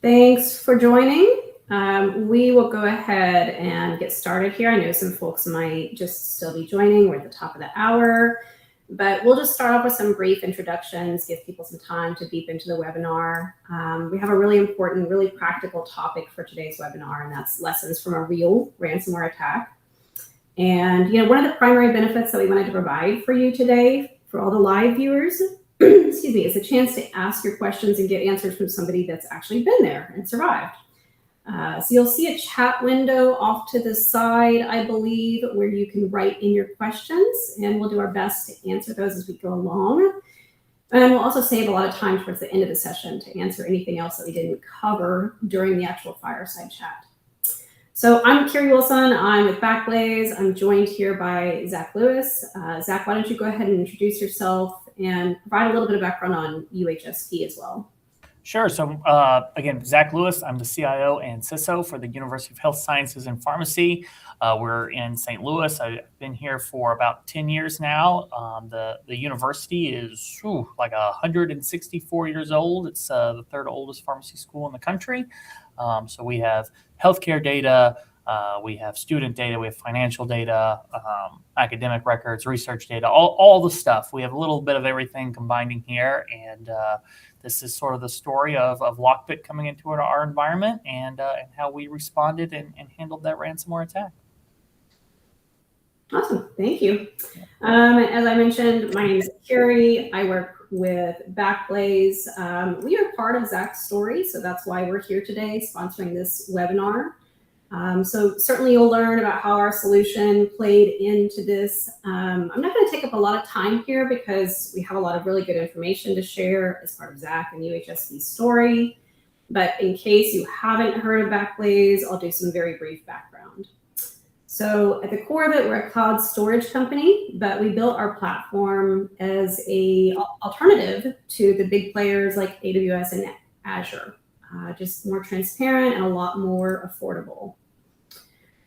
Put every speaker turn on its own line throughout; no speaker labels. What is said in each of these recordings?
Thanks for joining. We will go ahead and get started here. I know some folks might just still be joining. We're at the top of the hour, but we'll just start off with some brief introductions, give people some time to deep into the webinar. We have a really important, really practical topic for today's webinar, and that's lessons from a real ransomware attack. And one of the primary benefits that we wanted to provide for you today, for all the live viewers, excuse me, is a chance to ask your questions and get answers from somebody that's actually been there and survived. So you'll see a chat window off to the side, I believe, where you can write in your questions, and we'll do our best to answer those as we go along. And we'll also save a lot of time towards the end of the session to answer anything else that we didn't cover during the actual fireside chat. So I'm Carrie Wilson. I'm with Backblaze. I'm joined here by Zach Lewis. Zach, why don't you go ahead and introduce yourself and provide a little bit of background on UHSP as well.
Sure. So again, Zach Lewis, I'm the CIO and CISO for the University of Health Sciences and Pharmacy. We're in St. Louis. I've been here for about 10 years now. The university is like 164 years old. It's the third oldest pharmacy school in the country. So we have healthcare data, we have student data, we have financial data, academic records, research data, all the stuff. We have a little bit of everything combining here. And this is sort of the story of LockBit coming into our environment and how we responded and handled that ransomware attack.
Awesome. Thank you. As I mentioned, my name is Carrie. I work with Backblaze. We are part of Zach's story, so that's why we're here today sponsoring this webinar. So certainly you'll learn about how our solution played into this. I'm not going to take up a lot of time here because we have a lot of really good information to share as part of Zach and UHSP's story. But in case you haven't heard of Backblaze, I'll do some very brief background. So at the core of it, we're a cloud storage company, but we built our platform as an alternative to the big players like AWS and Azure. Just more transparent and a lot more affordable.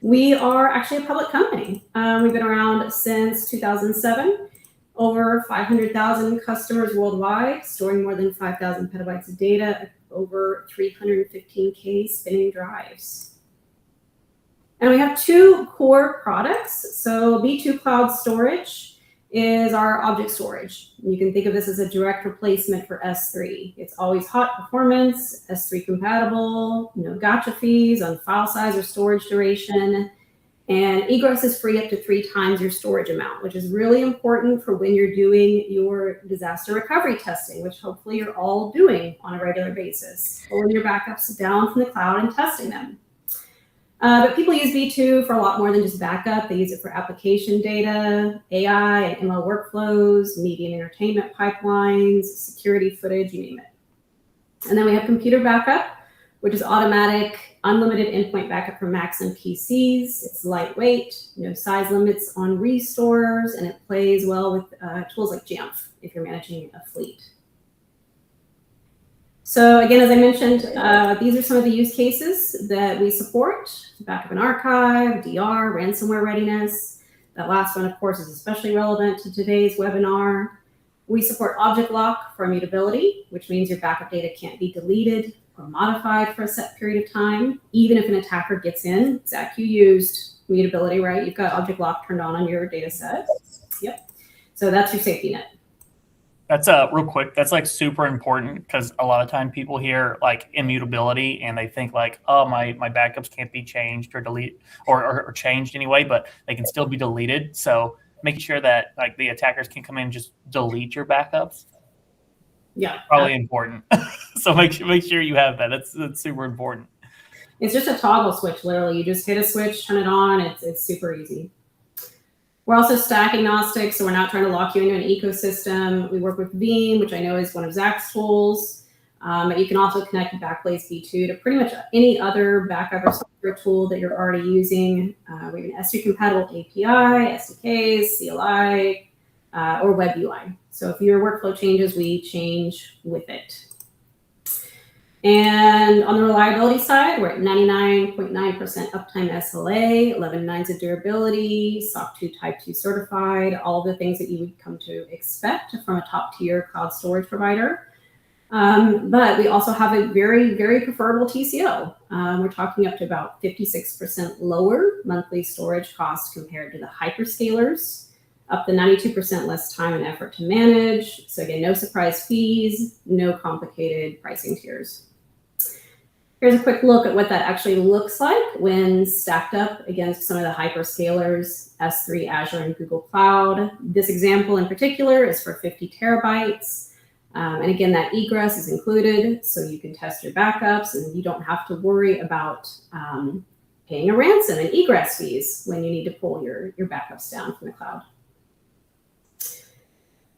We are actually a public company. We've been around since 2007, over 500,000 customers worldwide, storing more than 5,000 petabytes of data, over 315K spinning drives. And we have two core products. So B2 Cloud Storage is our object storage. You can think of this as a direct replacement for S3. It's always hot performance, S3 compatible, no gotcha fees on file size or storage duration, and egress is free up to 3 times your storage amount, which is really important for when you're doing your disaster recovery testing, which hopefully you're all doing on a regular basis, pulling your backups down from the cloud and testing them. But people use B2 for a lot more than just backup. They use it for application data, AI and ML workflows, media and entertainment pipelines, security footage, you name it. And then we have computer backup, which is automatic, unlimited endpoint backup for Macs and PCs. It's lightweight, no size limits on restores, and it plays well with tools like Jamf if you're managing a fleet. So again, as I mentioned, these are some of the use cases that we support: backup and archive, DR, ransomware readiness. That last one, of course, is especially relevant to today's webinar. We support object lock for immutability, which means your backup data can't be deleted or modified for a set period of time, even if an attacker gets in. Zach, you used immutability, right? You've got object lock turned on your data set. Yep. So that's your safety net.
That's real quick. That's like super important because a lot of time people hear like immutability and they think like, oh, my backups can't be changed or delete or changed anyway, but they can still be deleted. So making sure that like the attackers can come in and just delete your backups.
Yeah,
probably important. So make sure you have that. That's super important.
It's just a toggle switch. Literally, you just hit a switch, turn it on. It's super easy. We're also stack agnostic, so we're not trying to lock you into an ecosystem. We work with Veeam, which I know is one of Zach's tools. But you can also connect Backblaze V2 to pretty much any other backup or software tool that you're already using. We have an S3 compatible API, SDKs, CLI, or web UI. So if your workflow changes, we change with it. And on the reliability side, we're at 99.9% uptime SLA, 11 nines of durability, SOC 2 Type 2 certified, all the things that you would come to expect from a top tier cloud storage provider. But we also have a very, very preferable TCO. We're talking up to about 56% lower monthly storage costs compared to the hyperscalers, up to 92% less time and effort to manage. So again, no surprise fees, no complicated pricing tiers. Here's a quick look at what that actually looks like when stacked up against some of the hyperscalers, S3, Azure, and Google Cloud. This example in particular is for 50 terabytes. And again, that egress is included, so you can test your backups and you don't have to worry about paying a ransom and egress fees when you need to pull your backups down from the cloud.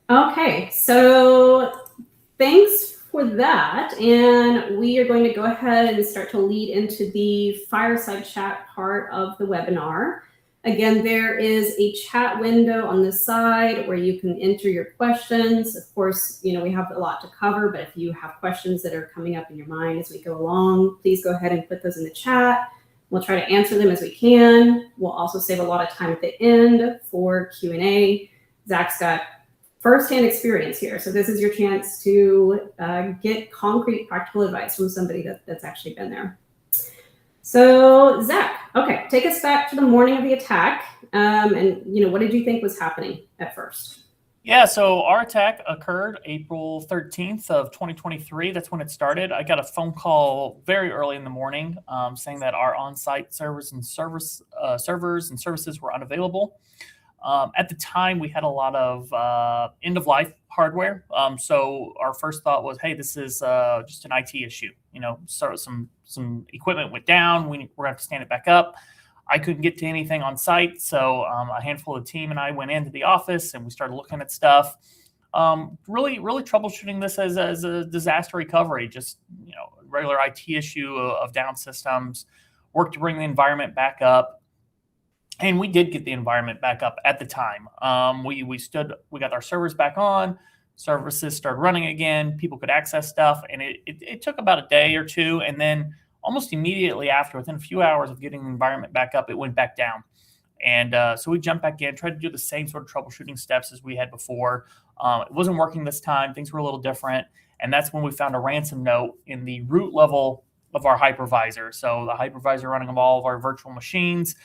Okay, so thanks for that. And we are going to go ahead and start to lead into the fireside chat part of the webinar. Again, there is a chat window on the side where you can enter your questions. Of course, we have a lot to cover, but if you have questions that are coming up in your mind as we go along, please go ahead and put those in the chat. We'll try to answer them as we can. We'll also save a lot of time at the end for Q&A. Zach's got firsthand experience here, so this is your chance to get concrete, practical advice from somebody that's actually been there. So Zach, okay, take us back to the morning of the attack, and what did you think was happening at first?
Yeah, so our attack occurred April 13th of 2023. That's when it started. I got a phone call very early in the morning saying that our on-site servers and services were unavailable. At the time, we had a lot of end-of-life hardware. So our first thought was, hey, this is just an IT issue. So some equipment went down. We're going to have to stand it back up. I couldn't get to anything on site. So a handful of the team and I went into the office and we started looking at stuff. Really troubleshooting this as a disaster recovery, just, regular IT issue of down systems, work to bring the environment back up. And we did get the environment back up at the time. We got our servers back on, services started running again, people could access stuff, and it took about a day or two, and then almost immediately after, within a few hours of getting the environment back up, it went back down. And so we jumped back in, tried to do the same sort of troubleshooting steps as we had before. It wasn't working this time, things were a little different, and that's when we found a ransom note in the root level of our hypervisor. So the hypervisor running of all of our virtual machines.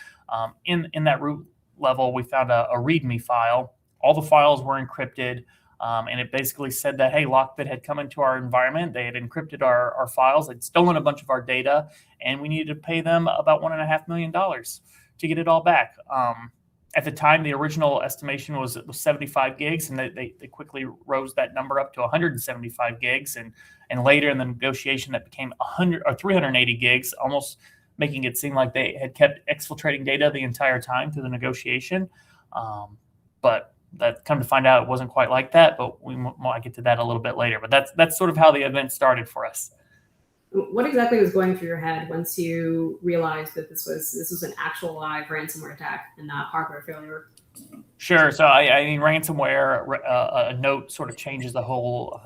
In that root level, we found a README file. All the files were encrypted, and it basically said that, hey, LockBit had come into our environment. They had encrypted our files. They'd stolen a bunch of our data, and we needed to pay them about $1.5 million to get it all back. At the time, the original estimation was 75 gigs, and they quickly rose that number up to 175 gigs. And later in the negotiation, that became 100 or 380 gigs, almost making it seem like they had kept exfiltrating data the entire time through the negotiation. But that, come to find out, it wasn't quite like that, but we might get to that a little bit later. But that's sort of how the event started for us.
What exactly was going through your head once you realized that this was an actual live ransomware attack and not hardware failure?
Sure. So I mean, ransomware, a note sort of changes the whole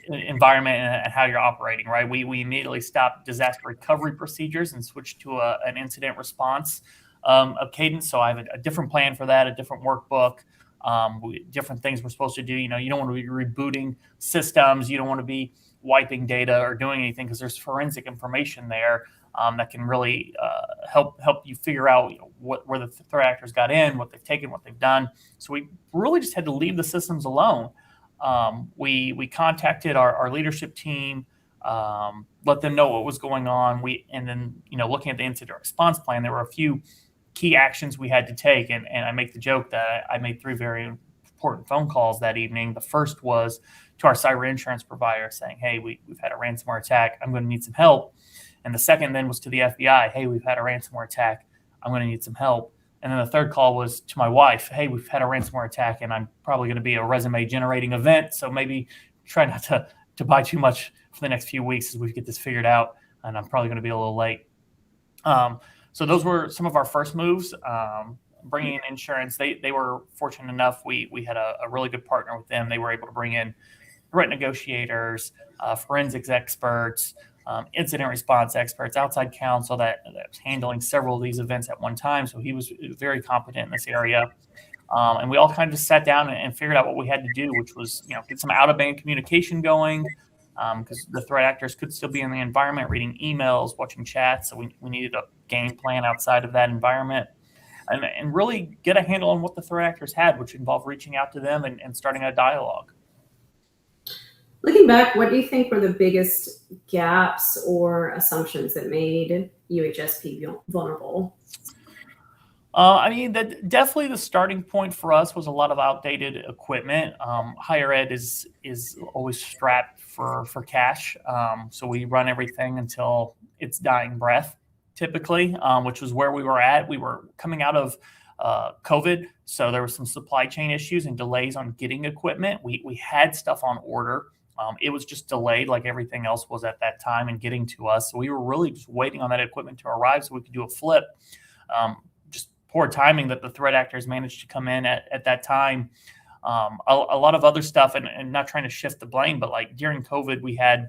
environment and how you're operating, right? We immediately stopped disaster recovery procedures and switched to an incident response of cadence. So I have a different plan for that, a different workbook, different things we're supposed to do. You don't want to be rebooting systems. You don't want to be wiping data or doing anything, because there's forensic information there that can really help you figure out where the threat actors got in, what they've taken, what they've done. So we really just had to leave the systems alone. We contacted our leadership team, let them know what was going on. And then looking at the incident response plan, there were a few key actions we had to take. And I make the joke that I made 3 very important phone calls that evening. The first was to our cyber insurance provider saying, hey, we've had a ransomware attack. I'm going to need some help. And the second then was to the FBI. Hey, we've had a ransomware attack. I'm going to need some help. And then the third call was to my wife. Hey, we've had a ransomware attack, and I'm probably going to be a resume generating event. So maybe try not to buy too much for the next few weeks as we get this figured out. And I'm probably going to be a little late. So those were some of our first moves. Bringing in insurance, they were fortunate enough. We had a really good partner with them. They were able to bring in threat negotiators, forensics experts, incident response experts, outside counsel that was handling several of these events at one time. So he was very competent in this area. And we all kind of just sat down and figured out what we had to do, which was, get some out-of-band communication going, because the threat actors could still be in the environment, reading emails, watching chats. So we needed a game plan outside of that environment, and really get a handle on what the threat actors had, which involved reaching out to them and starting a dialogue.
Looking back, what do you think were the biggest gaps or assumptions that made UHSP vulnerable?
Definitely the starting point for us was a lot of outdated equipment. Higher ed is always strapped for cash, so we run everything until it's dying breath, typically, which was where we were at. We were coming out of COVID, so there were some supply chain issues and delays on getting equipment. We had stuff on order. It was just delayed like everything else was at that time and getting to us. So we were really just waiting on that equipment to arrive so we could do a flip. Just poor timing that the threat actors managed to come in at that time. A lot of other stuff, and not trying to shift the blame, but like during COVID, we had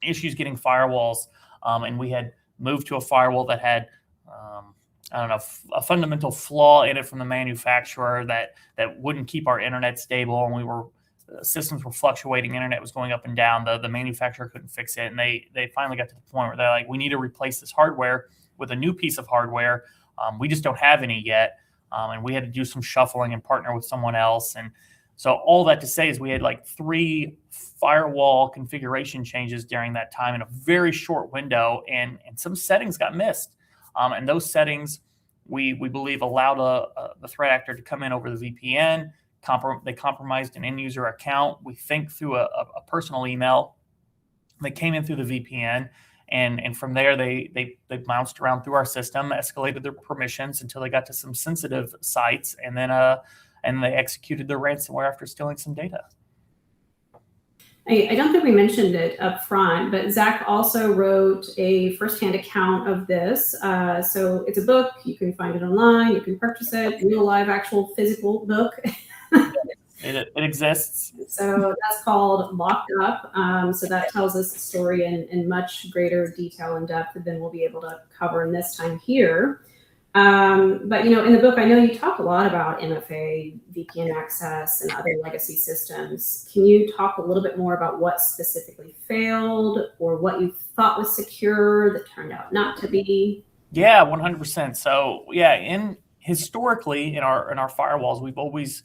issues getting firewalls, and we had moved to a firewall that had, a fundamental flaw in it from the manufacturer that wouldn't keep our internet stable, and systems were fluctuating, internet was going up and down. The manufacturer couldn't fix it, and they finally got to the point where they're like, we need to replace this hardware with a new piece of hardware. We just don't have any yet, and we had to do some shuffling and partner with someone else. And so all that to say is we had like 3 firewall configuration changes during that time in a very short window, and some settings got missed. And those settings, we believe, allowed the threat actor to come in over the VPN. They compromised an end user account, we think through a personal email. They came in through the VPN, and from there they bounced around through our system, escalated their permissions until they got to some sensitive sites, and then they executed their ransomware after stealing some data.
I don't think we mentioned it up front, but Zach also wrote a firsthand account of this. So it's a book. You can find it online. You can purchase it. Real live, actual physical book.
It exists.
So that's called Locked Up. So that tells us the story in much greater detail and depth than we'll be able to cover in this time here. But in the book, I know you talk a lot about MFA, VPN access, and other legacy systems. Can you talk a little bit more about what specifically failed, or what you thought was secure that turned out not to be?
Yeah, 100%. So historically in our firewalls, we've always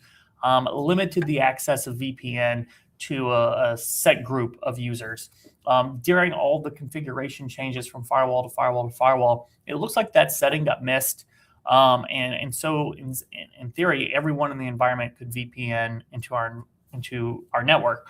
limited the access of VPN to a set group of users. During all the configuration changes from firewall to firewall to firewall, it looks like that setting got missed. And so in theory, everyone in the environment could VPN into our network.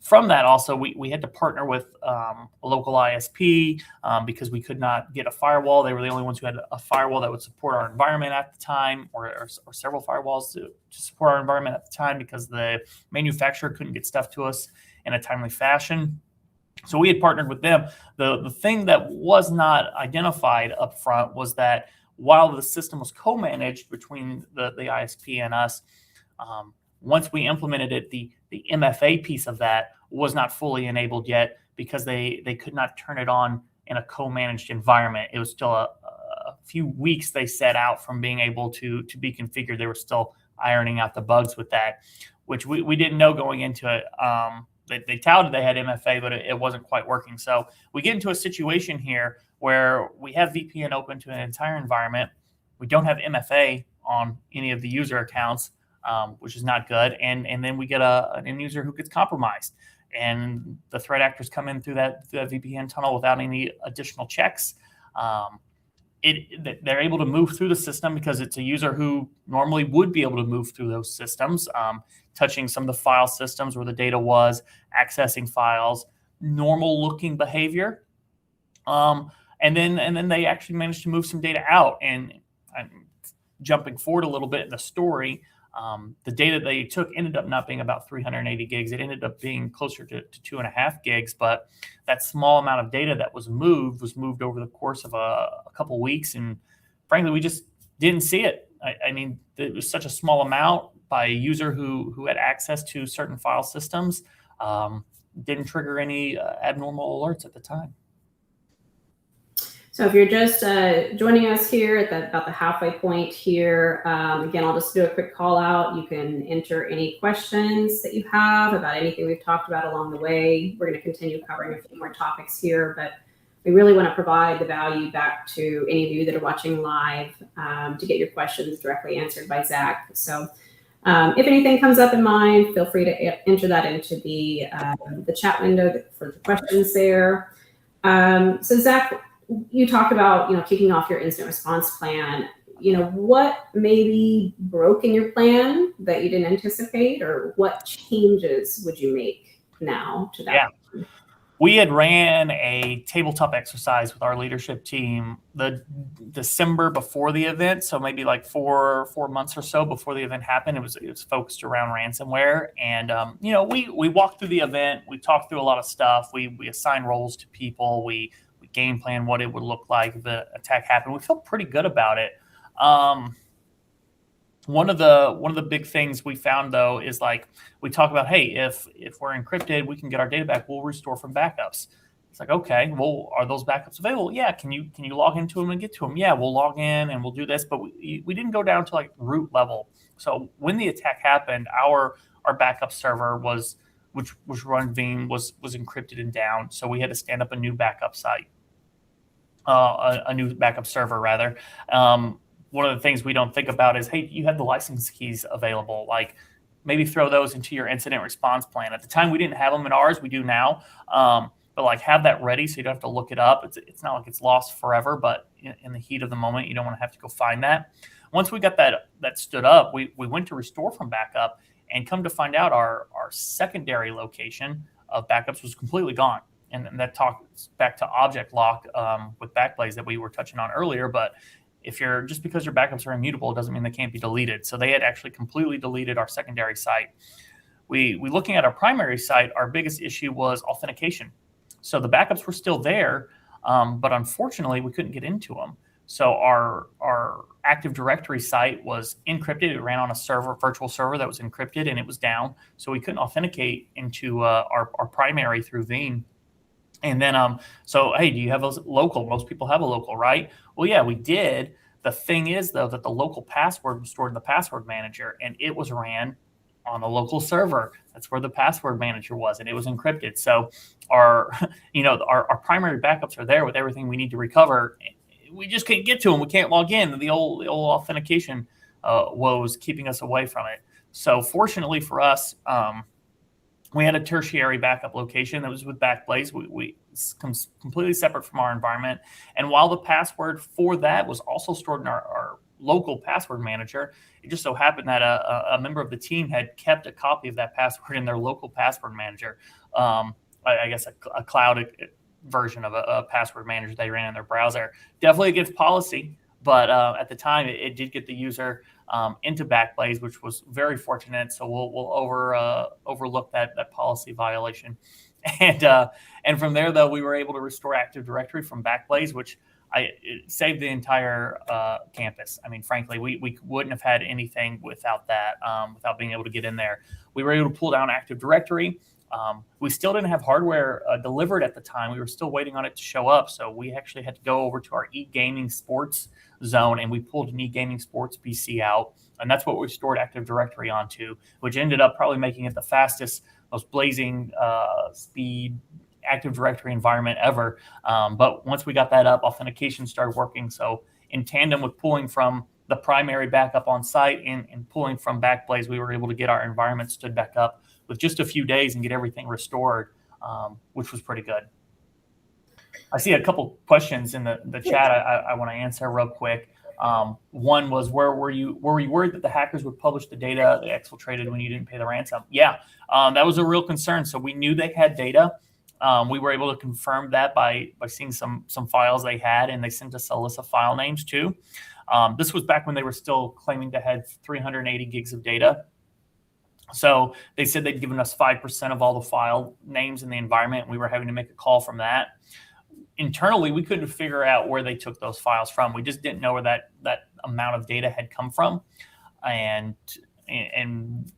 From that also, we had to partner with a local ISP because we could not get a firewall. They were the only ones who had a firewall that would support our environment at the time, or several firewalls to support our environment at the time, because the manufacturer couldn't get stuff to us in a timely fashion. So we had partnered with them. The thing that was not identified up front was that while the system was co-managed between the ISP and us, once we implemented it, the MFA piece of that was not fully enabled yet, because they could not turn it on in a co-managed environment. It was still a few weeks they set out from being able to be configured. They were still ironing out the bugs with that, which we didn't know going into it. They touted they had MFA, but it wasn't quite working. So we get into a situation here where we have VPN open to an entire environment. We don't have MFA on any of the user accounts, which is not good. And then we get an end user who gets compromised, and the threat actors come in through that VPN tunnel without any additional checks. They're able to move through the system because it's a user who normally would be able to move through those systems, touching some of the file systems where the data was, accessing files, normal looking behavior. And then they actually managed to move some data out. And I'm jumping forward a little bit in the story, the data they took ended up not being about 380 gigs. It ended up being closer to 2.5 gigs. But that small amount of data that was moved over the course of a couple weeks. And frankly, we just didn't see it. I mean, it was such a small amount by a user who had access to certain file systems. Didn't trigger any abnormal alerts at the time.
So if you're just joining us here at about the halfway point here, again, I'll just do a quick call out. You can enter any questions that you have about anything we've talked about along the way. We're going to continue covering a few more topics here, but we really want to provide the value back to any of you that are watching live to get your questions directly answered by Zach. So if anything comes up in mind, feel free to enter that into the chat window for the questions there. So Zach, you talked about, kicking off your incident response plan. What maybe broke in your plan that you didn't anticipate, or what changes would you make now to that?
Yeah. We had ran a tabletop exercise with our leadership team the December before the event. So maybe like four months or so before the event happened. It was focused around ransomware. And, we walked through the event. We talked through a lot of stuff. We assigned roles to people. We game plan what it would look like if the attack happened. We felt pretty good about it. One of the big things we found though is like we talk about, hey, if we're encrypted, we can get our data back. We'll restore from backups. It's like, okay, well, are those backups available? Yeah. Can you log into them and get to them? Yeah, we'll log in and we'll do this. But we didn't go down to like root level. So when the attack happened, our backup server which run Veeam was encrypted and down. So we had to stand up a new backup site. A new backup server rather. One of the things we don't think about is, hey, you have the license keys available. Like maybe throw those into your incident response plan. At the time, we didn't have them in ours. We do now. But like have that ready so you don't have to look it up. It's not like it's lost forever, but in the heat of the moment, you don't want to have to go find that. Once we got that stood up, we went to restore from backup and come to find out our secondary location of backups was completely gone. And that talks back to object lock with Backblaze that we were touching on earlier. But just because your backups are immutable, it doesn't mean they can't be deleted. So they had actually completely deleted our secondary site. We looking at our primary site, our biggest issue was authentication. So the backups were still there, but unfortunately we couldn't get into them. So our Active Directory site was encrypted. It ran on a virtual server that was encrypted, and it was down. So we couldn't authenticate into our primary through Veeam. And then, so, hey, do you have a local? Most people have a local, right? Well, yeah, we did. The thing is, though, that the local password was stored in the password manager, and it was ran on a local server. That's where the password manager was, and it was encrypted. So our primary backups are there with everything we need to recover. We just can't get to them. We can't log in. The old authentication woes keeping us away from it. So fortunately for us, we had a tertiary backup location that was with Backblaze. It's completely separate from our environment. And while the password for that was also stored in our local password manager, it just so happened that a member of the team had kept a copy of that password in their local password manager. I guess a cloud version of a password manager they ran in their browser. Definitely against policy, but at the time it did get the user into Backblaze, which was very fortunate. So we'll overlook that policy violation, and from there though we were able to restore Active Directory from Backblaze, which it saved the entire campus. I mean, frankly, we wouldn't have had anything without that, without being able to get in there. We were able to pull down Active Directory. We still didn't have hardware delivered at the time. We were still waiting on it to show up. So we actually had to go over to our eGaming Sports zone, and we pulled an eGaming Sports PC out. And that's what we stored Active Directory onto, which ended up probably making it the fastest, most blazing speed Active Directory environment ever. But once we got that up, authentication started working. So in tandem with pulling from the primary backup on site and pulling from Backblaze, we were able to get our environment stood back up with just a few days and get everything restored, which was pretty good. I see a couple questions in the chat I want to answer real quick. One was, were you worried that the hackers would publish the data they exfiltrated when you didn't pay the ransom? Yeah, that was a real concern. So we knew they had data. We were able to confirm that by seeing some files they had, and they sent us a list of file names too. This was back when they were still claiming to have 380 gigs of data. So they said they'd given us 5% of all the file names in the environment. We were having to make a call from that. Internally, we couldn't figure out where they took those files from. We just didn't know where that amount of data had come from, and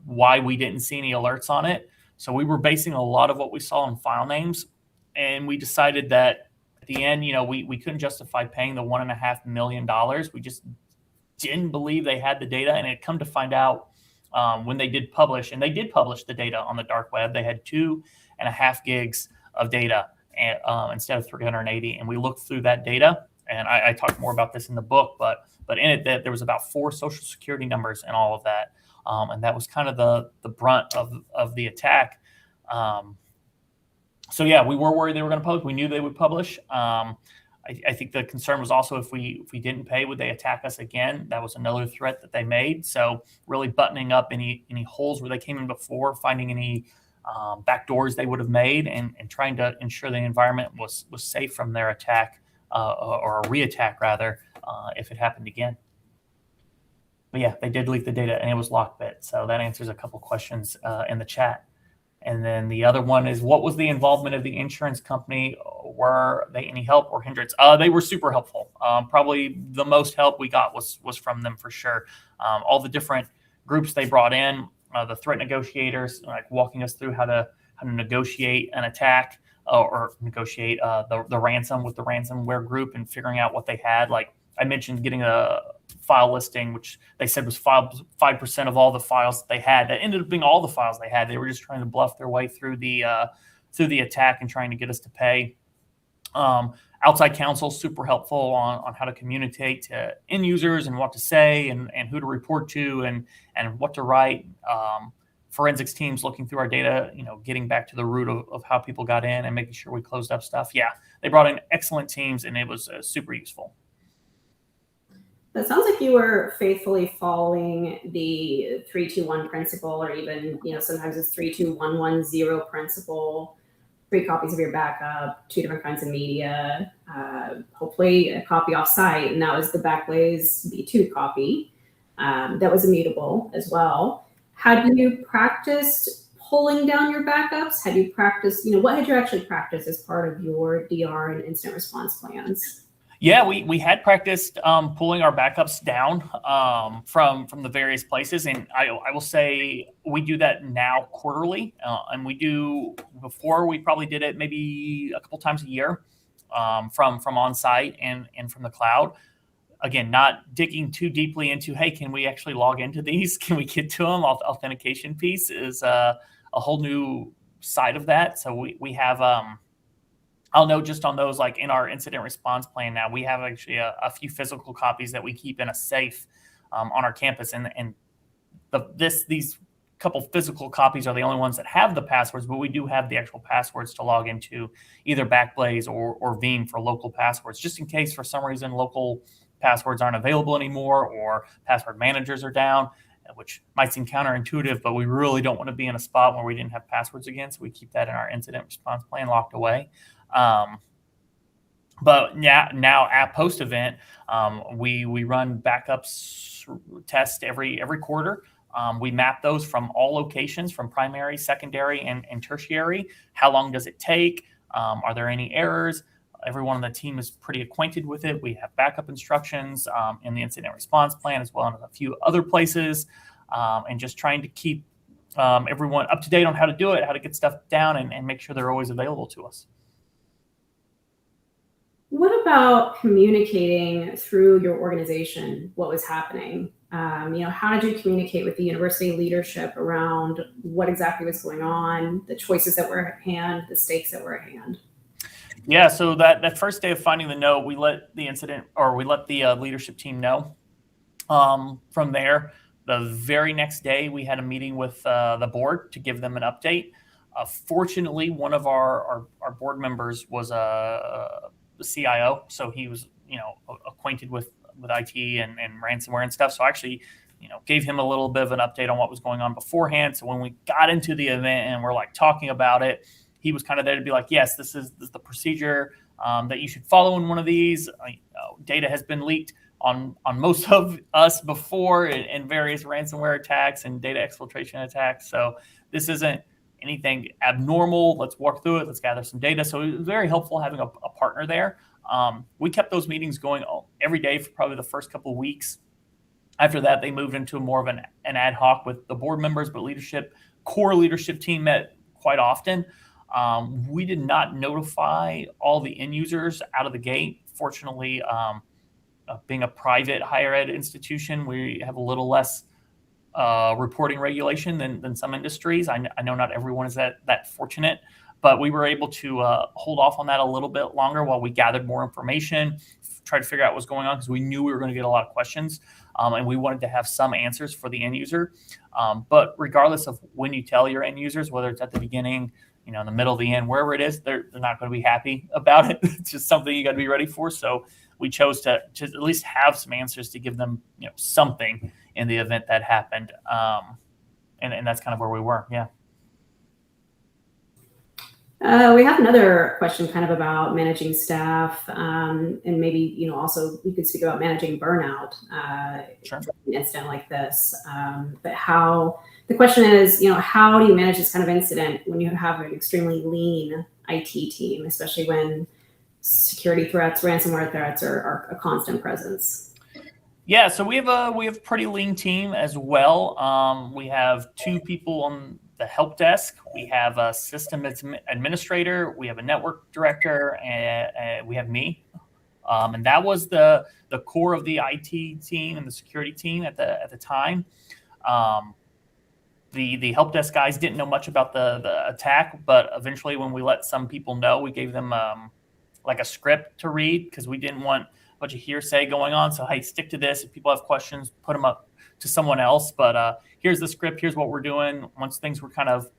why we didn't see any alerts on it. So we were basing a lot of what we saw on file names, and we decided that the end, we couldn't justify paying the $1.5 million. We just didn't believe they had the data. And it come to find out when they did publish, and they did publish the data on the dark web, they had 2.5 gigs of data instead of 380. And we looked through that data, and I talk more about this in the book, but in it that there was about 4 social security numbers and all of that. And that was kind of the brunt of the attack. So yeah, we were worried they were going to publish. We knew they would publish. I think the concern was also if we didn't pay, would they attack us again? That was another threat that they made. So really buttoning up any holes where they came in before, finding any back doors they would have made, and trying to ensure the environment was safe from their attack or a re-attack rather, if it happened again. But yeah, they did leak the data, and it was LockBit. So that answers a couple questions in the chat. And then the other one is, what was the involvement of the insurance company? Were they any help or hindrance? They were super helpful. Probably the most help we got was from them for sure. All the different groups they brought in, the threat negotiators, like walking us through how to negotiate an attack or negotiate the ransom with the ransomware group, and figuring out what they had. Like I mentioned, getting a file listing, which they said was 5% of all the files that they had. That ended up being all the files they had. They were just trying to bluff their way through the attack and trying to get us to pay. Outside counsel, super helpful on how to communicate to end users and what to say and who to report to and what to write. Forensics teams looking through our data, getting back to the root of how people got in and making sure we closed up stuff. Yeah, they brought in excellent teams, and it was super useful.
That sounds like you were faithfully following the 3-2-1 principle, or even, sometimes it's 3-2-1-1-0 principle. 3 copies of your backup, 2 different kinds of media, hopefully a copy off-site, and that was the Backblaze B2 copy. That was immutable as well. Had you practiced pulling down your backups? Had you practiced, what had you actually practiced as part of your DR and incident response plans?
Yeah, we had practiced pulling our backups down from the various places, and I will say we do that now quarterly, and before we probably did it maybe a couple times a year from on-site and from the cloud. Again, not digging too deeply into, hey, can we actually log into these? Can we get to them? Authentication piece is a whole new side of that. So we have I'll note just on those, like in our incident response plan now, we have actually a few physical copies that we keep in a safe on our campus. And these couple physical copies are the only ones that have the passwords, but we do have the actual passwords to log into either Backblaze or Veeam for local passwords, just in case for some reason local passwords aren't available anymore or password managers are down, which might seem counterintuitive, but we really don't want to be in a spot where we didn't have passwords again. So we keep that in our incident response plan locked away. But now at post event, we run backups test every quarter. We map those from all locations, from primary, secondary, and tertiary. How long does it take? Are there any errors? Everyone on the team is pretty acquainted with it. We have backup instructions in the incident response plan, as well as a few other places, and just trying to keep everyone up to date on how to do it, how to get stuff down, and make sure they're always available to us.
What about communicating through your organization what was happening? How did you communicate with the university leadership around what exactly was going on, the choices that were at hand, the stakes that were at hand?
Yeah, so that first day of finding the note, we let the leadership team know. From there, the very next day, we had a meeting with the board to give them an update. Fortunately, one of our board members was a CIO, so he was acquainted with IT and ransomware and stuff. So I actually gave him a little bit of an update on what was going on beforehand. So when we got into the event and we're like talking about it, he was kind of there to be like, yes, this is the procedure that you should follow in one of these. Data has been leaked on most of us before in various ransomware attacks and data exfiltration attacks. So this isn't anything abnormal. Let's walk through it. Let's gather some data. So it was very helpful having a partner there. We kept those meetings going every day for probably the first couple of weeks. After that, they moved into more of an ad hoc with the board members, but core leadership team met quite often. We did not notify all the end users out of the gate. Fortunately, being a private higher ed institution, we have a little less reporting regulation than some industries. I know not everyone is that fortunate, but we were able to hold off on that a little bit longer while we gathered more information, tried to figure out what's going on, because we knew we were going to get a lot of questions, and we wanted to have some answers for the end user. But regardless of when you tell your end users, whether it's at the beginning, in the middle of the end, wherever it is, they're not going to be happy about it. It's just something you got to be ready for. So we chose to at least have some answers to give them, something in the event that happened. And that's kind of where we were. Yeah.
We have another question kind of about managing staff, and maybe, also we could speak about managing burnout
Sure.
in an incident like this. But the question is, how do you manage this kind of incident when you have an extremely lean IT team, especially when security threats, ransomware threats are a constant presence?
Yeah, so we have a pretty lean team as well. We have 2 people on the help desk. We have a system administrator. We have a network director, and we have me. And that was the core of the IT team and the security team at the time. The help desk guys didn't know much about the attack, but eventually, when we let some people know, we gave them like a script to read, because we didn't want a bunch of hearsay going on. So, hey, stick to this. If people have questions, put them up to someone else. But here's the script. Here's what we're doing. Once things were kind of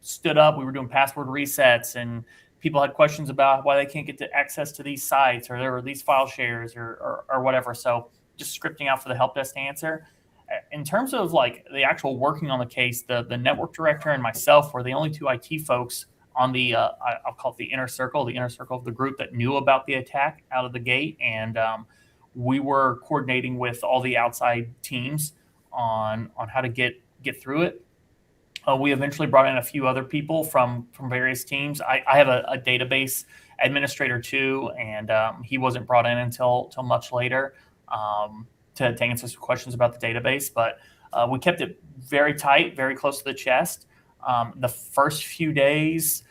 stood up, we were doing password resets, and people had questions about why they can't get access to these sites, or there were these file shares, or whatever. So just scripting out for the help desk to answer. In terms of like the actual working on the case, the network director and myself were the only 2 IT folks on the I'll call it the inner circle of the group that knew about the attack out of the gate. And we were coordinating with all the outside teams on how to get through it. We eventually brought in a few other people from various teams. I have a database administrator too, and he wasn't brought in until much later to answer some questions about the database. But we kept it very tight, very close to the chest. The first few days,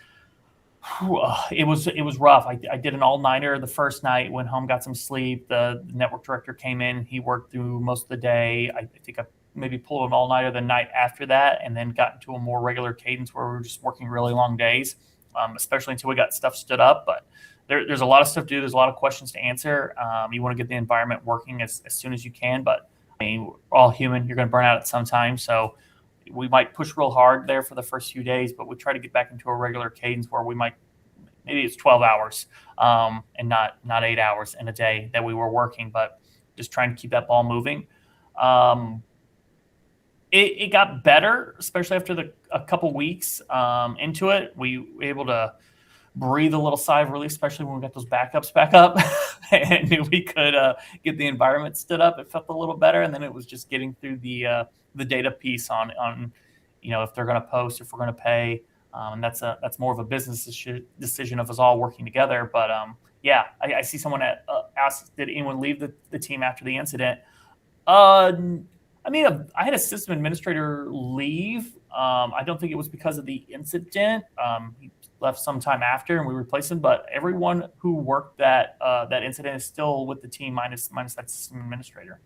it was rough. I did an all-nighter the first night, went home, got some sleep. The network director came in. He worked through most of the day. I think I maybe pulled an all-nighter the night after that, and then got into a more regular cadence where we were just working really long days, especially until we got stuff stood up. But there's a lot of stuff to do. There's a lot of questions to answer. You want to get the environment working as soon as you can. But, I mean, we're all human. You're going to burn out at some time. So we might push real hard there for the first few days, but we try to get back into a regular cadence where we might, maybe it's 12 hours and not 8 hours in a day that we were working, but just trying to keep that ball moving. It got better, especially after a couple weeks into it. We were able to breathe a little sigh of relief, especially when we got those backups back up and knew we could get the environment stood up. It felt a little better, and then it was just getting through the data piece on if they're going to post, if we're going to pay, and that's more of a business decision of us all working together. But I see someone asked, did anyone leave the team after the incident? I had a system administrator leave. I don't think it was because of the incident. He left sometime after, and we replaced him. But everyone who worked that incident is still with the team, minus that system administrator.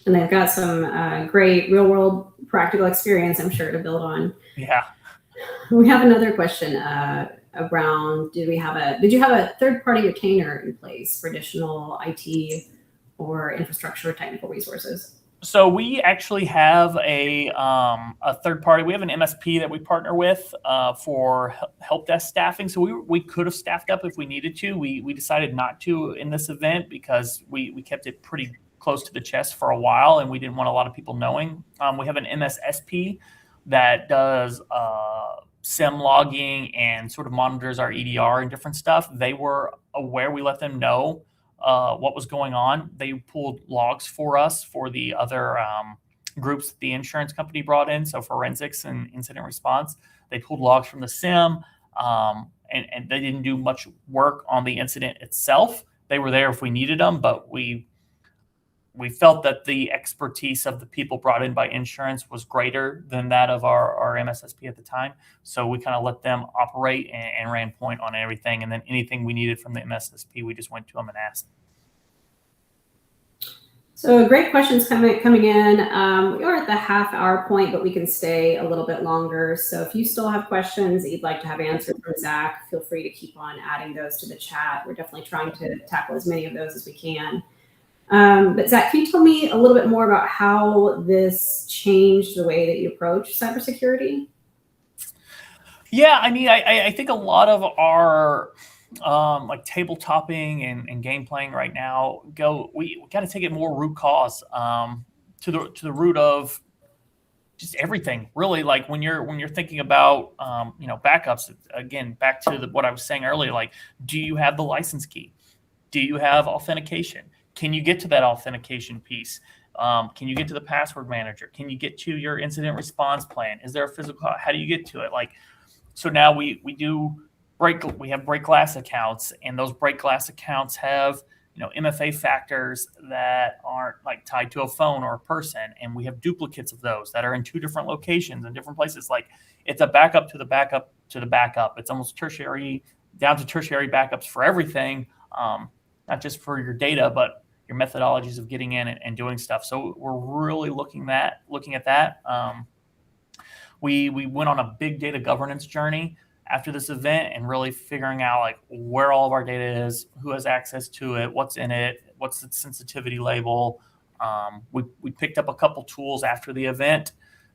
And they've got some great real-world practical experience, I'm sure, to build on.
Yeah.
We have another question around: did you have a third-party retainer in place for additional IT or infrastructure or technical resources?
So we actually have a third party. We have an MSP that we partner with for help desk staffing. So we could have staffed up if we needed to. We decided not to in this event because we kept it pretty close to the chest for a while, and we didn't want a lot of people knowing. We have an MSSP that does SIM logging and sort of monitors our EDR and different stuff. They were aware. We let them know what was going on. They pulled logs for us for the other groups that the insurance company brought in. So forensics and incident response, they pulled logs from the SIM, and they didn't do much work on the incident itself. They were there if we needed them, but we we felt that the expertise of the people brought in by insurance was greater than that of our MSSP at the time. So we kind of let them operate and ran point on everything. And then anything we needed from the MSSP, we just went to them and asked.
So great questions coming in. We are at the half-hour point, but we can stay a little bit longer. So if you still have questions that you'd like to have answered from Zach, feel free to keep on adding those to the chat. We're definitely trying to tackle as many of those as we can. But Zach, can you tell me a little bit more about how this changed the way that you approach cybersecurity?
Yeah, I mean, I think a lot of our like tabletopping and game playing right now we got to take it more root cause to the root of just everything, really. Like when you're thinking about backups, again, back to what I was saying earlier, like, do you have the license key? Do you have authentication? Can you get to that authentication piece? Can you get to the password manager? Can you get to your incident response plan? Is there a physical? How do you get to it? Like, so now we have break glass accounts, and those break glass accounts have MFA factors that aren't like tied to a phone or a person, and we have duplicates of those that are in 2 different locations in different places. Like, it's a backup to the backup to the backup. It's almost tertiary down to tertiary backups for everything. Not just for your data, but your methodologies of getting in and doing stuff. So we're really looking at that. We went on a big data governance journey after this event and really figuring out like where all of our data is, who has access to it, what's in it, what's its sensitivity label. We picked up a couple tools after the event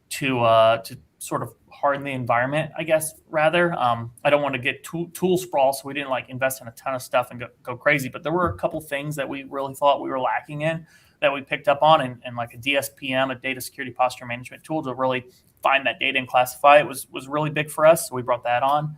to sort of harden the environment, I guess, rather. I don't want to get tool sprawl, so we didn't like invest in a ton of stuff and go crazy. But there were a couple things that we really thought we were lacking in that we picked up on, and like a DSPM, a data security posture management tool, to really find that data and classify it was really big for us. So we brought that on.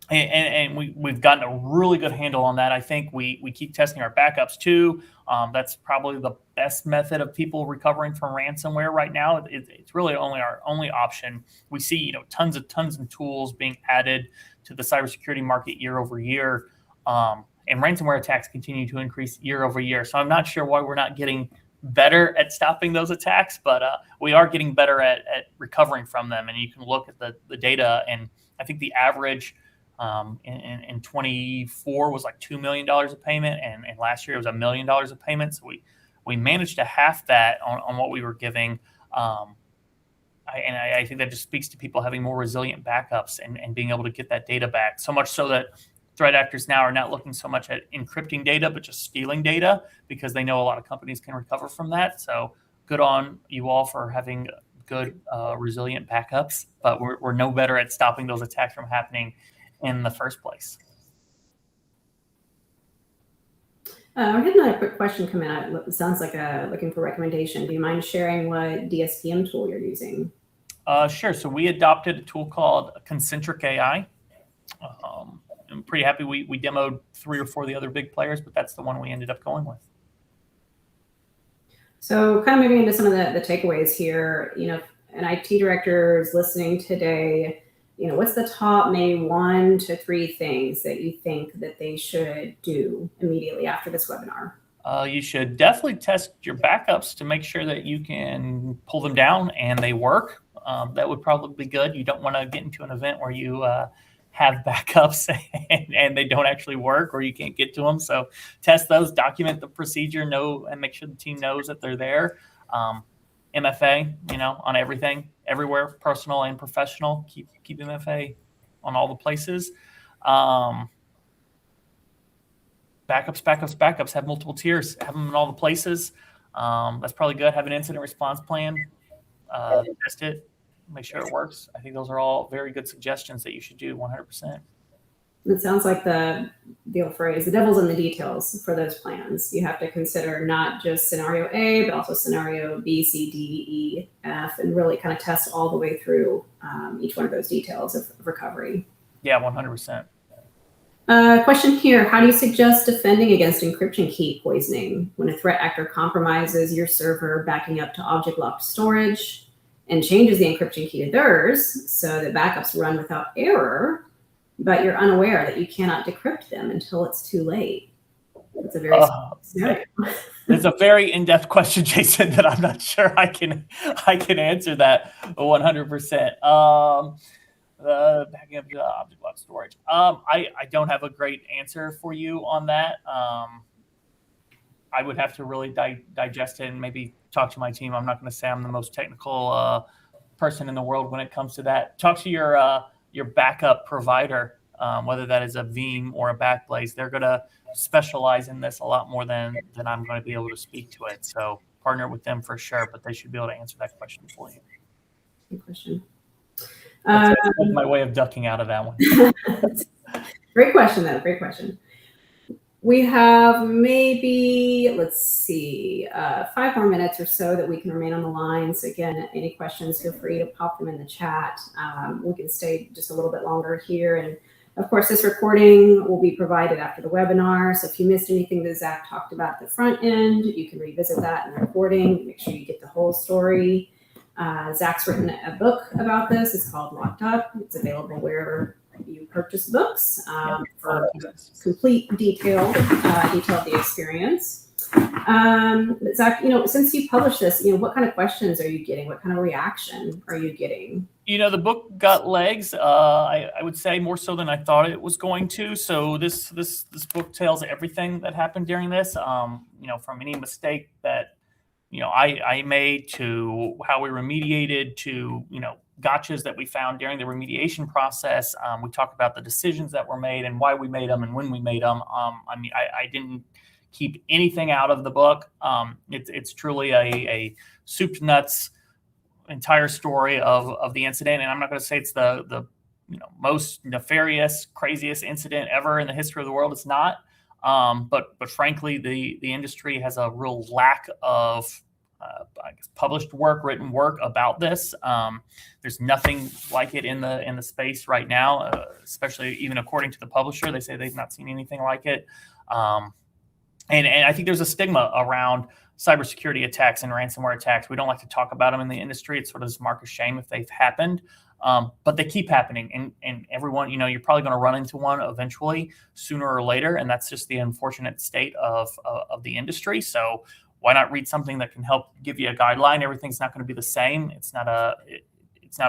And we've gotten a really good handle on that. I think we keep testing our backups too. That's probably the best method of people recovering from ransomware right now. It's really our only option. We see tons of tools being added to the cybersecurity market year over year, and ransomware attacks continue to increase year over year. So I'm not sure why we're not getting better at stopping those attacks, but we are getting better at recovering from them. And you can look at the data, and I think the average in 24 was like $2 million of payment, and last year it was $1 million of payment. So we managed to half that on what we were giving. I think that just speaks to people having more resilient backups and being able to get that data back. So much so that threat actors now are not looking so much at encrypting data, but just stealing data, because they know a lot of companies can recover from that. So good on you all for having good resilient backups, but we're no better at stopping those attacks from happening in the first place.
I had another quick question come in. It sounds like looking for a recommendation. Do you mind sharing what DSPM tool you're using?
Sure. So we adopted a tool called Concentric AI. I'm pretty happy. We demoed 3 or 4 of the other big players, but that's the one we ended up going with.
So kind of moving into some of the takeaways here, an IT director is listening today, what's the top maybe 1 to 3 things that you think that they should do immediately after this webinar?
You should definitely test your backups to make sure that you can pull them down and they work. That would probably be good. You don't want to get into an event where you have backups and they don't actually work, or you can't get to them. So test those, document the procedure, and make sure the team knows that they're there. MFA, on everything, everywhere, personal and professional. Keep MFA on all the places. Backups. Have multiple tiers. Have them in all the places. That's probably good. Have an incident response plan. Test it. Make sure it works. I think those are all very good suggestions that you should do 100%.
It sounds like the old phrase, the devil's in the details for those plans. You have to consider not just scenario A, but also scenario B, C, D, E, F, and really kind of test all the way through each one of those details of recovery.
Yeah, 100%.
Question here, how do you suggest defending against encryption key poisoning when a threat actor compromises your server backing up to object-locked storage and changes the encryption key to theirs so that backups run without error, but you're unaware that you cannot decrypt them until it's too late? It's a very scenario.
It's a very in-depth question, Jason, that I'm not sure I can answer that 100%. Backing up to object block storage. I don't have a great answer for you on that. I would have to really digest it and maybe talk to my team. I'm not going to say I'm the most technical person in the world when it comes to that. Talk to your backup provider, whether that is a Veeam or a Backblaze. They're going to specialize in this a lot more than I'm going to be able to speak to it. So partner with them for sure, but they should be able to answer that question for you.
Good question.
That's my way of ducking out of that one.
Great question, though. Great question. We have maybe, let's see, 5 more minutes or so that we can remain on the line. So again, any questions, feel free to pop them in the chat. We can stay just a little bit longer here. And of course, this recording will be provided after the webinar. So if you missed anything that Zach talked about at the front end, you can revisit that in the recording. Make sure you get the whole story. Zach's written a book about this. It's called Locked Up. It's available wherever you purchase books for complete detail of the experience. Zach, since you published this, what kind of questions are you getting? What kind of reaction are you getting? The book got legs. I would say more so than I thought it was going to. So this book tells everything that happened during this. From any mistake that I made to how we remediated to gotchas that we found during the remediation process. We talked about the decisions that were made and why we made them and when we made them. I didn't keep anything out of the book. It's truly a soup to nuts entire story of the incident. And I'm not going to say it's the most nefarious, craziest incident ever in the history of the world. It's not. But frankly, the industry has a real lack of published work, written work about this. There's nothing like it in the space right now, especially even according to the publisher. They say they've not seen anything like it. And I think there's a stigma around cybersecurity attacks and ransomware attacks. We don't like to talk about them in the industry. It's sort of this mark of shame if they've happened. But they keep happening, and everyone, you're probably going to run into one eventually, sooner or later, and that's just the unfortunate state of the industry. So why not read something that can help give you a guideline? Everything's not going to be the same. It's not a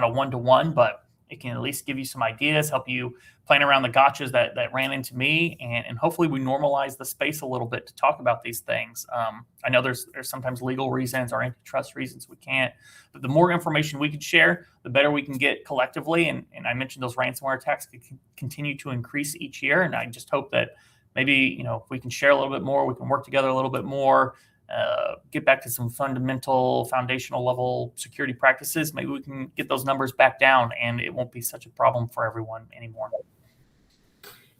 one-to-one, but it can at least give you some ideas, help you plan around the gotchas that ran into me, and hopefully we normalize the space a little bit to talk about these things. I know there's sometimes legal reasons or antitrust reasons we can't, but the more information we can share, the better we can get collectively. And I mentioned those ransomware attacks could continue to increase each year, and I just hope that maybe if we can share a little bit more, we can work together a little bit more. Get back to some foundational level security practices. Maybe we can get those numbers back down and it won't be such a problem for everyone anymore.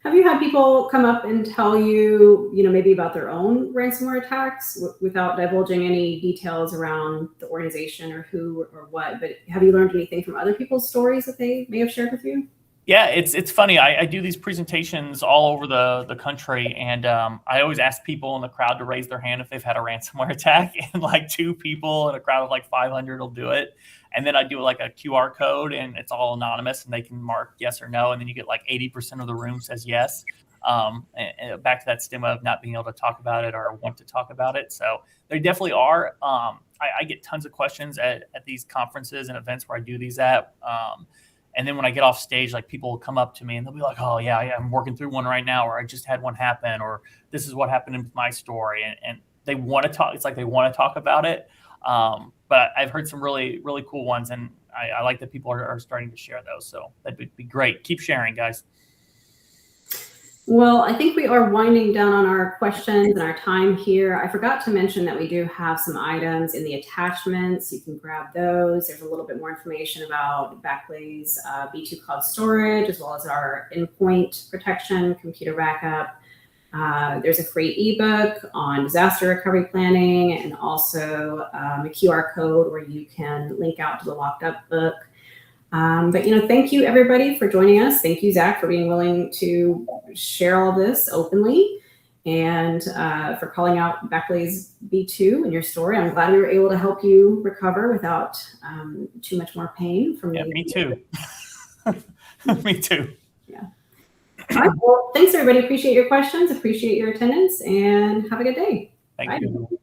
Have you had people come up and tell you, maybe about their own ransomware attacks without divulging any details around the organization or who or what, but have you learned anything from other people's stories that they may have shared with you? Yeah, it's funny. I do these presentations all over the country, and I always ask people in the crowd to raise their hand if they've had a ransomware attack, and like 2 people in a crowd of like 500 will do it. And then I do like a QR code, and it's all anonymous, and they can mark yes or no, and then you get like 80% of the room says yes. And back to that stigma of not being able to talk about it or want to talk about it. So there definitely are. I get tons of questions at these conferences and events where I do these at. And then when I get off stage, like people will come up to me and they'll be like, oh yeah, I'm working through one right now, or I just had one happen, or this is what happened in my story. And they want to talk. It's like they want to talk about it. But I've heard some really, really cool ones, and I like that people are starting to share those. So that'd be great. Keep sharing, guys. Well, I think we are winding down on our questions and our time here. I forgot to mention that we do have some items in the attachments. You can grab those. There's a little bit more information about Backblaze B2 cloud storage, as well as our endpoint protection, computer backup. There's a free ebook on disaster recovery planning, and also a QR code where you can link out to the Locked Up book. But thank you everybody for joining us. Thank you, Zach, for being willing to share all this openly, and for calling out Backblaze B2 in your story. I'm glad we were able to help you recover without too much more pain from me. Me too. Me too. Yeah. All right. Well, thanks everybody. Appreciate your questions. Appreciate your attendance, and have a good day.
Thank
Bye.
you.